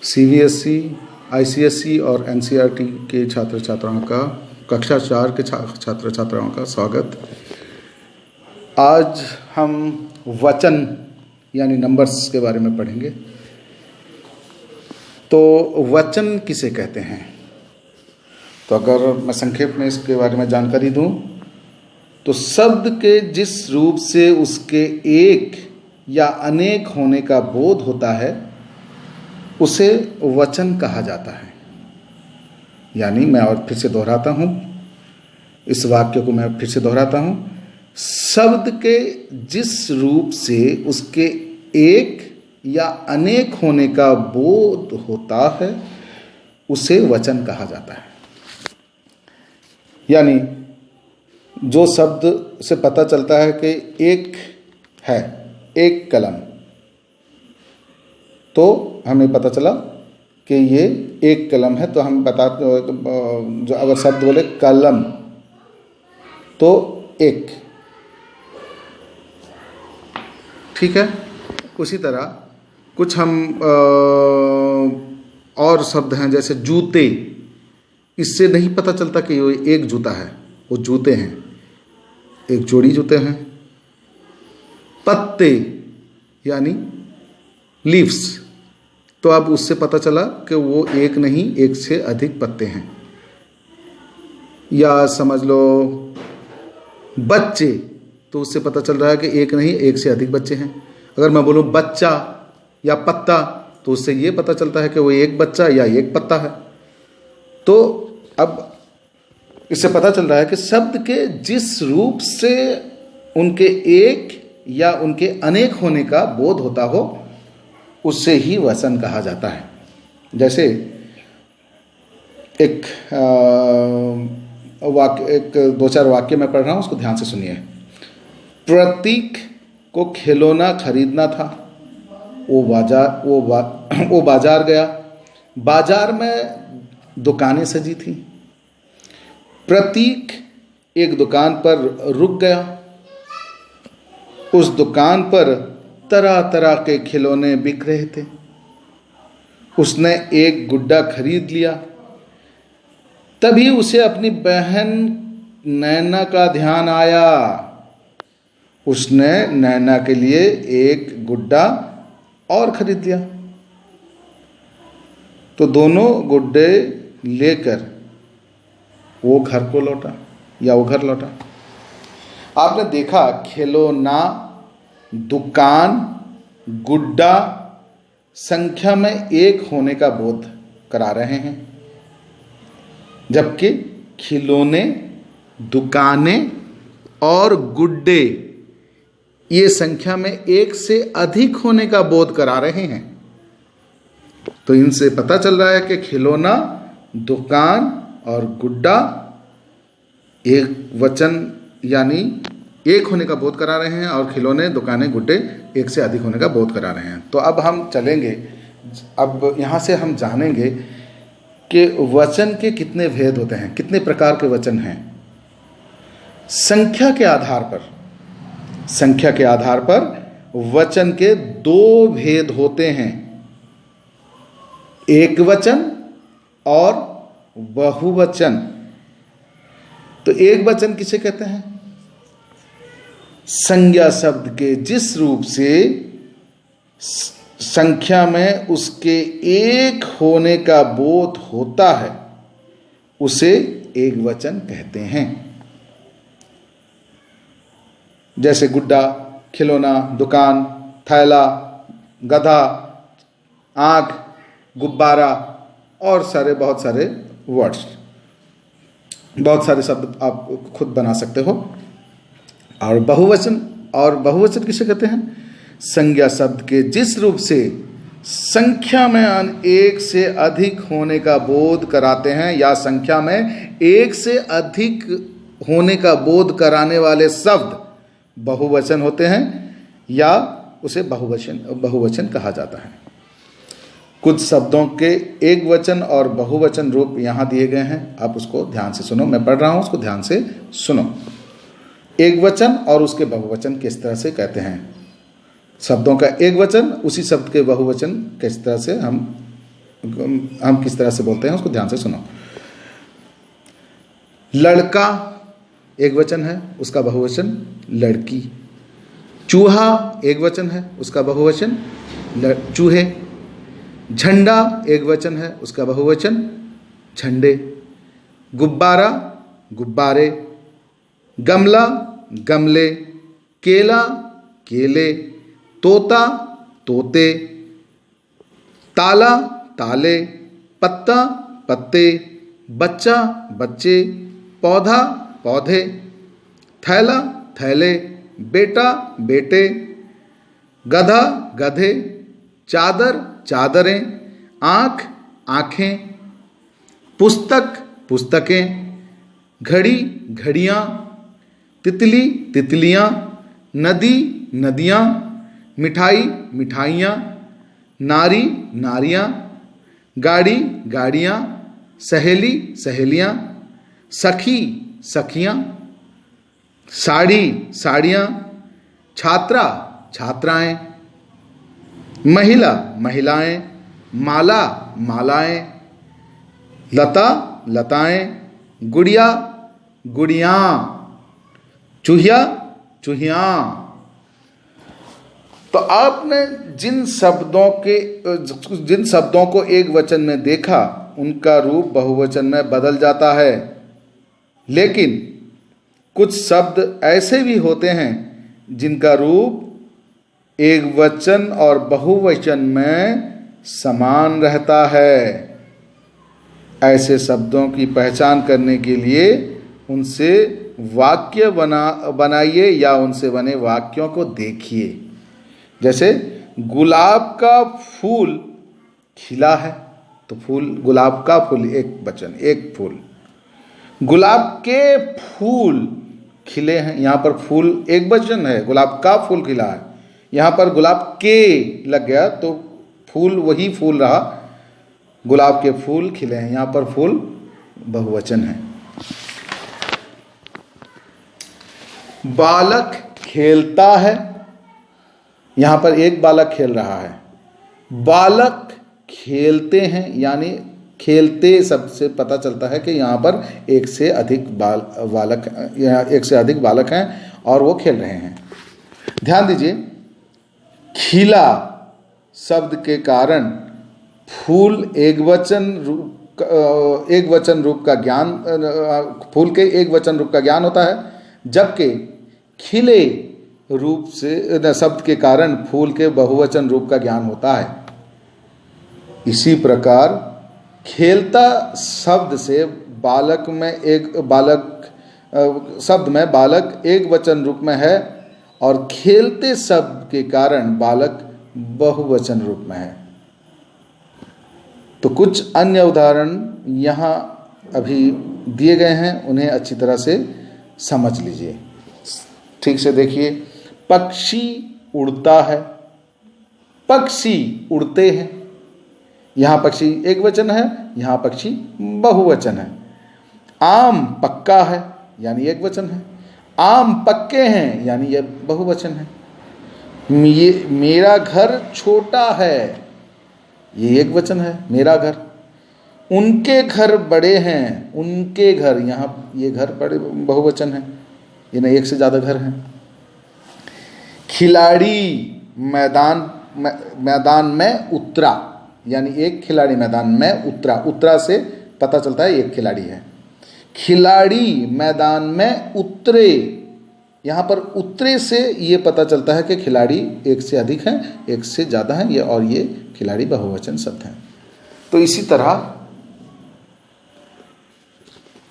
CBSE, ICSE और NCERT के छात्र छात्राओं का, कक्षा 4 के छात्र छात्राओं का स्वागत। आज हम वचन यानी नंबर्स के बारे में पढ़ेंगे। तो वचन किसे कहते हैं? तो अगर मैं संक्षेप में इसके बारे में जानकारी दूं तो शब्द के जिस रूप से उसके एक या अनेक होने का बोध होता है उसे वचन कहा जाता है। यानी मैं और फिर से दोहराता हूं, इस वाक्य को मैं फिर से दोहराता हूं। शब्द के जिस रूप से उसके एक या अनेक होने का बोध होता है उसे वचन कहा जाता है। यानी जो शब्द से पता चलता है कि एक है, एक कलम, तो हमें पता चला कि ये एक कलम है, तो हम बता, जो अगर शब्द बोले कलम तो एक, ठीक है। उसी तरह कुछ हम और शब्द हैं जैसे जूते, इससे नहीं पता चलता कि ये एक जूता है, वो जूते हैं, एक जोड़ी जूते हैं। पत्ते यानी लीव्स, तो अब उससे पता चला कि वो एक नहीं, एक से अधिक पत्ते हैं। या समझ लो बच्चे, तो उससे पता चल रहा है कि एक नहीं, एक से अधिक बच्चे हैं। अगर मैं बोलूं बच्चा या पत्ता, तो उससे ये पता चलता है कि वो एक बच्चा या एक पत्ता है। तो अब इससे पता चल रहा है कि शब्द के जिस रूप से उनके एक या उनके अनेक होने का बोध होता हो उससे ही वचन कहा जाता है। जैसे एक दो चार वाक्य मैं पढ़ रहा हूं, उसको ध्यान से सुनिए। प्रतीक को खिलौना खरीदना था, वो बाजार गया। बाजार में दुकानें सजी थी। प्रतीक एक दुकान पर रुक गया। उस दुकान पर तरह तरह के खिलौने बिक रहे थे। उसने एक गुड्डा खरीद लिया। तभी उसे अपनी बहन नैना का ध्यान आया। उसने नैना के लिए एक गुड्डा और खरीद लिया। तो दोनों गुड्डे लेकर वो घर को लौटा या वो घर लौटा। आपने देखा, खिलौना, दुकान, गुड्डा संख्या में एक होने का बोध करा रहे हैं, जबकि खिलौने, दुकानें और गुड्डे ये संख्या में एक से अधिक होने का बोध करा रहे हैं। तो इनसे पता चल रहा है कि खिलौना, दुकान और गुड्डा एक वचन यानी एक होने का बोध करा रहे हैं, और खिलौने, दुकानें, गुड्डे एक से अधिक होने का बोध करा रहे हैं। तो अब हम चलेंगे, अब यहाँ से हम जानेंगे कि वचन के कितने भेद होते हैं, कितने प्रकार के वचन हैं। संख्या के आधार पर वचन के दो भेद होते हैं, एक वचन और बहुवचन। तो एक वचन किसे कहते हैं? संज्ञा शब्द के जिस रूप से संख्या में उसके एक होने का बोध होता है उसे एक वचन कहते हैं। जैसे गुड्डा, खिलौना, दुकान, थैला, गधा, आंख, गुब्बारा और बहुत सारे वर्ड्स, बहुत सारे शब्द आप खुद बना सकते हो। और बहुवचन किसे कहते हैं? संज्ञा शब्द के जिस रूप से संख्या में एक से अधिक होने का बोध कराते हैं या संख्या में एक से अधिक होने का बोध कराने वाले शब्द बहुवचन होते हैं, या उसे बहुवचन कहा जाता है। कुछ शब्दों के एक वचन और बहुवचन रूप यहाँ दिए गए हैं, आप उसको ध्यान से सुनो। मैं पढ़ रहा हूँ, उसको ध्यान से सुनो। एक वचन और उसके बहुवचन किस तरह से कहते हैं। शब्दों का एक वचन, उसी शब्द के बहुवचन किस तरह से हम हम किस तरह से बोलते हैं उसको ध्यान से सुनो। लड़का एक वचन है, उसका बहुवचन लड़की। चूहा एक वचन है, उसका बहुवचन चूहे। झंडा एक वचन है, उसका बहुवचन झंडे। गुब्बारा गुब्बारे। गमला गमले। केला केले। तोता तोते। ताला ताले। पत्ता पत्ते। बच्चा बच्चे। पौधा पौधे। थैला थैले। बेटा बेटे। गधा गधे। चादर चादरें। आँख आँखें। पुस्तक पुस्तकें। घड़ी घड़ियाँ। तितली तितलियाँ। नदी नदियाँ। मिठाई मिठाइयाँ। नारी नारियाँ। गाड़ी गाड़ियाँ। सहेली सहेलियाँ। सखी सखियाँ। साड़ी साड़ियाँ। छात्रा छात्राएँ। महिला महिलाएँ। माला मालाएँ। लता लताएँ। गुड़िया गुड़ियाँ। चूहिया चूहियाँ। तो आपने जिन शब्दों को एक वचन में देखा उनका रूप बहुवचन में बदल जाता है, लेकिन कुछ शब्द ऐसे भी होते हैं जिनका रूप एक वचन और बहुवचन में समान रहता है। ऐसे शब्दों की पहचान करने के लिए उनसे वाक्य बनाइए या उनसे बने वाक्यों को देखिए। जैसे गुलाब का फूल खिला है, तो फूल गुलाब का फूल एक वचन एक फूल। गुलाब के फूल खिले हैं, यहाँ पर फूल एक वचन है, गुलाब का फूल खिला है। यहाँ पर गुलाब के लग गया तो फूल वही फूल रहा, गुलाब के फूल खिले हैं, यहाँ पर फूल बहुवचन है। बालक खेलता है, यहाँ पर एक बालक खेल रहा है। बालक खेलते हैं, यानी खेलते शब्द से पता चलता है कि यहाँ पर एक से अधिक बालक हैं और वो खेल रहे हैं। ध्यान दीजिए, खिला शब्द के कारण फूल एक वचन रूप का ज्ञान, फूल के एक वचन रूप का ज्ञान होता है, जबकि खिले रूप से शब्द के कारण फूल के बहुवचन रूप का ज्ञान होता है। इसी प्रकार खेलता शब्द से शब्द में बालक एक वचन रूप में है और खेलते शब्द के कारण बालक बहुवचन रूप में है। तो कुछ अन्य उदाहरण यहाँ अभी दिए गए हैं, उन्हें अच्छी तरह से समझ लीजिए। ठीक से देखिए, पक्षी उड़ता है, पक्षी उड़ते हैं। यहाँ पक्षी एक वचन है, यहाँ पक्षी बहुवचन है। आम पक्का है, यानी एक वचन है। आम पक्के हैं, यानी यह बहुवचन है। मेरा घर छोटा है, ये एक वचन है, मेरा घर। उनके घर बड़े हैं, उनके घर, यहाँ ये घर बड़े बहुवचन है, ये नहीं एक से ज़्यादा घर हैं। खिलाड़ी मैदान में उतरा, यानी एक खिलाड़ी मैदान में उतरा। उतरा से पता चलता है एक खिलाड़ी है। खिलाड़ी मैदान में उतरे, यहाँ पर उतरे से ये पता चलता है कि खिलाड़ी एक से अधिक हैं, एक से ज़्यादा हैं, ये और ये खिलाड़ी बहुवचन शब्द हैं। तो इसी तरह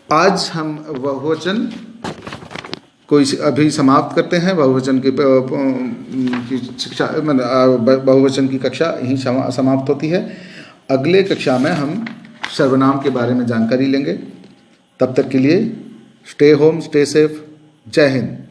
आज हम बहुवचन को अभी समाप्त करते हैं। बहुवचन की शिक्षा, बहुवचन की कक्षा यहीं समाप्त होती है। अगले कक्षा में हम सर्वनाम के बारे में जानकारी लेंगे। तब तक के लिए स्टे होम, स्टे सेफ। जय हिंद।